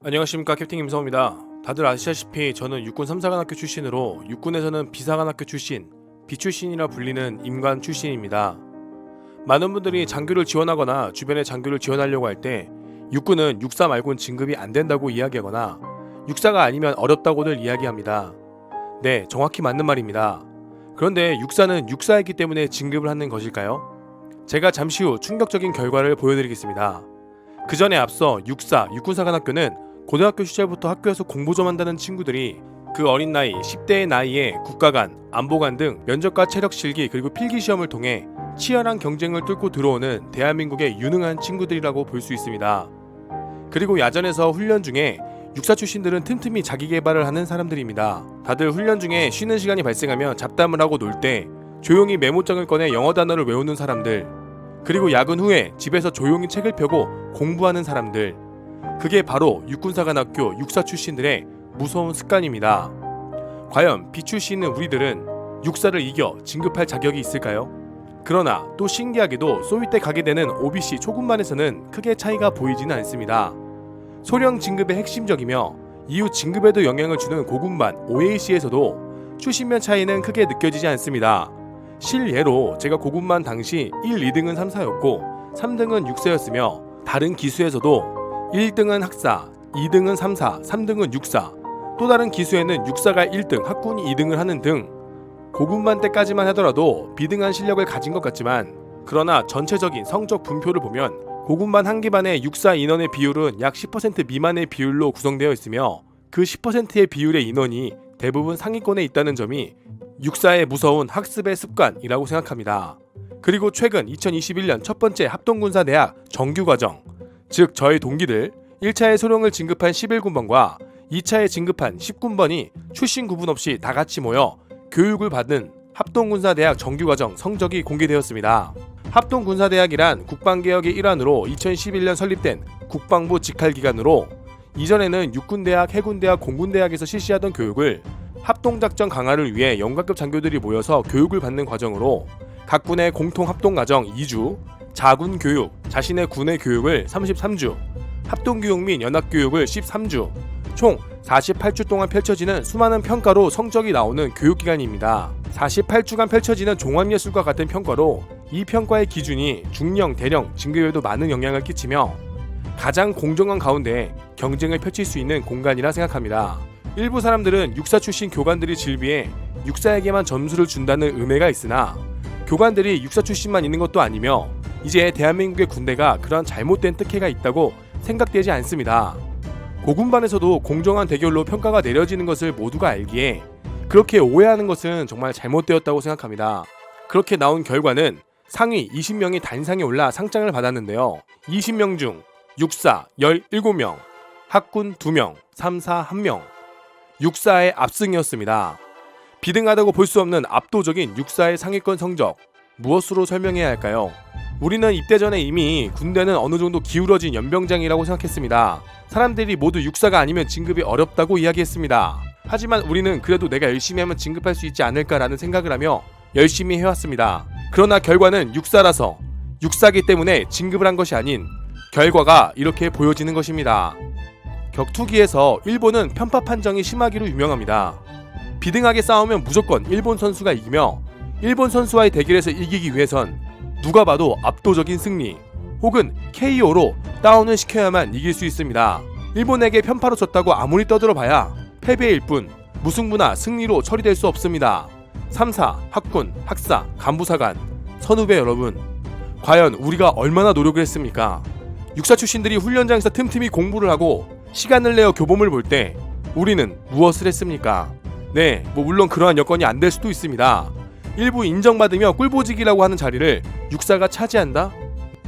안녕하십니까, 캡틴 김성호입니다. 다들 아시다시피 저는 육군 3사관학교 출신으로 육군에서는 비사관학교 출신, 비출신이라 불리는 임관 출신입니다. 많은 분들이 장교를 지원하거나 주변에 장교를 지원하려고 할 때 육군은 육사 말고는 진급이 안 된다고 이야기하거나 육사가 아니면 어렵다고들 이야기합니다. 네, 정확히 맞는 말입니다. 그런데 육사는 육사이기 때문에 진급을 하는 것일까요? 제가 잠시 후 충격적인 결과를 보여드리겠습니다. 그 전에 앞서 육군사관학교는 고등학교 시절부터 학교에서 공부 좀 한다는 친구들이 그 어린 나이 10대의 나이에 국가관, 안보관 등 면접과 체력 실기 그리고 필기시험을 통해 치열한 경쟁을 뚫고 들어오는 대한민국의 유능한 친구들이라고 볼 수 있습니다. 그리고 야전에서 훈련 중에 육사 출신들은 틈틈이 자기 개발을 하는 사람들입니다. 다들 훈련 중에 쉬는 시간이 발생하면 잡담을 하고 놀 때 조용히 메모장을 꺼내 영어 단어를 외우는 사람들, 그리고 야근 후에 집에서 조용히 책을 펴고 공부하는 사람들, 그게 바로 육군사관학교 육사 출신들의 무서운 습관입니다. 과연 비출신인 우리들은 육사를 이겨 진급할 자격이 있을까요? 그러나 또 신기하게도 소위 때 가게 되는 OBC 초급반에서는 크게 차이가 보이지는 않습니다. 소령 진급의 핵심적이며 이후 진급에도 영향을 주는 고군반 OAC에서도 출신면 차이는 크게 느껴지지 않습니다. 실예로 제가 고군반 당시 1, 2등은 3사였고 3등은 6사였으며 다른 기수에서도 1등은 학사, 2등은 3사, 3등은 6사, 또 다른 기수에는 6사가 1등, 학군이 2등을 하는 등 고군반 때까지만 하더라도 비등한 실력을 가진 것 같지만, 그러나 전체적인 성적 분표를 보면 고군반 한 기반의 6사 인원의 비율은 약 10% 미만의 비율로 구성되어 있으며 그 10%의 비율의 인원이 대부분 상위권에 있다는 점이 육사의 무서운 학습의 습관이라고 생각합니다. 그리고 최근 2021년 첫 번째 합동군사대학 정규과정, 즉 저희 동기들 1차에 소령을 진급한 11군번과 2차에 진급한 10군번이 출신 구분 없이 다 같이 모여 교육을 받은 합동군사대학 정규과정 성적이 공개되었습니다. 합동군사대학이란 국방개혁의 일환으로 2011년 설립된 국방부 직할기관으로 이전에는 육군대학, 해군대학, 공군대학에서 실시하던 교육을 합동작전 강화를 위해 영관급 장교들이 모여서 교육을 받는 과정으로 각 군의 공통합동과정 2주, 자군교육, 자신의 군의 교육을 33주, 합동교육 및 연합교육을 13주, 총 48주 동안 펼쳐지는 수많은 평가로 성적이 나오는 교육기간입니다. 48주간 펼쳐지는 종합예술과 같은 평가로 이 평가의 기준이 중령, 대령, 진급에도 많은 영향을 끼치며 가장 공정한 가운데 경쟁을 펼칠 수 있는 공간이라 생각합니다. 일부 사람들은 육사 출신 교관들이 질비해 육사에게만 점수를 준다는 음해가 있으나 교관들이 육사 출신만 있는 것도 아니며 이제 대한민국의 군대가 그런 잘못된 특혜가 있다고 생각되지 않습니다. 고군반에서도 공정한 대결로 평가가 내려지는 것을 모두가 알기에 그렇게 오해하는 것은 정말 잘못되었다고 생각합니다. 그렇게 나온 결과는 상위 20명이 단상에 올라 상장을 받았는데요. 20명 중 육사 17명, 학군 2명, 3사 1명, 육사의 압승이었습니다. 비등하다고 볼 수 없는 압도적인 육사의 상위권 성적, 무엇으로 설명해야 할까요? 우리는 입대 전에 이미 군대는 어느 정도 기울어진 연병장이라고 생각했습니다. 사람들이 모두 육사가 아니면 진급이 어렵다고 이야기했습니다. 하지만 우리는 그래도 내가 열심히 하면 진급할 수 있지 않을까라는 생각을 하며 열심히 해왔습니다. 그러나 결과는 육사라서, 육사기 때문에 진급을 한 것이 아닌 결과가 이렇게 보여지는 것입니다. 격투기에서 일본은 편파 판정이 심하기로 유명합니다. 비등하게 싸우면 무조건 일본 선수가 이기며 일본 선수와의 대결에서 이기기 위해선 누가 봐도 압도적인 승리 혹은 KO로 다운을 시켜야만 이길 수 있습니다. 일본에게 편파로 졌다고 아무리 떠들어봐야 패배일 뿐 무승부나 승리로 처리될 수 없습니다. 3사, 학군, 학사, 간부사관, 선후배 여러분, 과연 우리가 얼마나 노력을 했습니까? 육사 출신들이 훈련장에서 틈틈이 공부를 하고 시간을 내어 교범을 볼 때 우리는 무엇을 했습니까? 네, 물론 그러한 여건이 안 될 수도 있습니다. 일부 인정받으며 꿀보직이라고 하는 자리를 육사가 차지한다?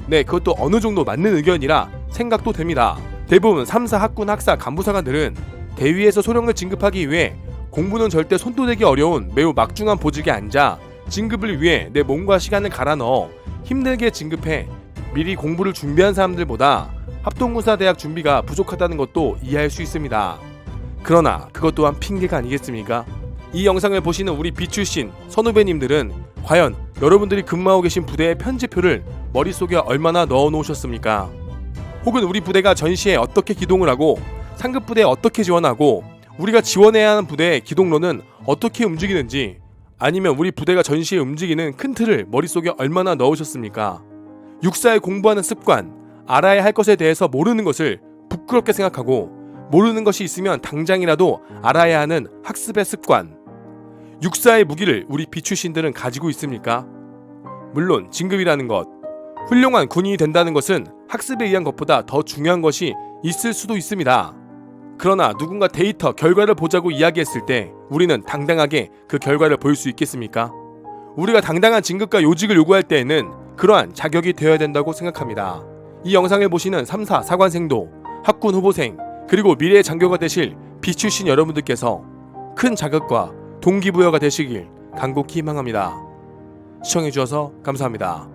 네, 그것도 어느 정도 맞는 의견이라 생각도 됩니다. 대부분 3사, 학군, 학사, 간부사관들은 대위에서 소령을 진급하기 위해 공부는 절대 손도 대기 어려운 매우 막중한 보직에 앉아 진급을 위해 내 몸과 시간을 갈아 넣어 힘들게 진급해 미리 공부를 준비한 사람들보다 합동군사대학 준비가 부족하다는 것도 이해할 수 있습니다. 그러나 그것 또한 핑계가 아니겠습니까? 이 영상을 보시는 우리 비출신 선후배님들은 과연 여러분들이 근무하고 계신 부대의 편지표를 머릿속에 얼마나 넣어 놓으셨습니까? 혹은 우리 부대가 전시에 어떻게 기동을 하고 상급 부대에 어떻게 지원하고 우리가 지원해야 하는 부대의 기동로는 어떻게 움직이는지, 아니면 우리 부대가 전시에 움직이는 큰 틀을 머릿속에 얼마나 넣으셨습니까? 육사에 공부하는 습관, 알아야 할 것에 대해서 모르는 것을 부끄럽게 생각하고 모르는 것이 있으면 당장이라도 알아야 하는 학습의 습관, 육사의 무기를 우리 비출신들은 가지고 있습니까? 물론 진급이라는 것, 훌륭한 군인이 된다는 것은 학습에 의한 것보다 더 중요한 것이 있을 수도 있습니다. 그러나 누군가 데이터, 결과를 보자고 이야기했을 때 우리는 당당하게 그 결과를 볼 수 있겠습니까? 우리가 당당한 진급과 요직을 요구할 때에는 그러한 자격이 되어야 된다고 생각합니다. 이 영상을 보시는 3사 사관생도, 학군 후보생, 그리고 미래의 장교가 되실 비출신 여러분들께서 큰 자극과 동기부여가 되시길 간곡히 희망합니다. 시청해주셔서 감사합니다.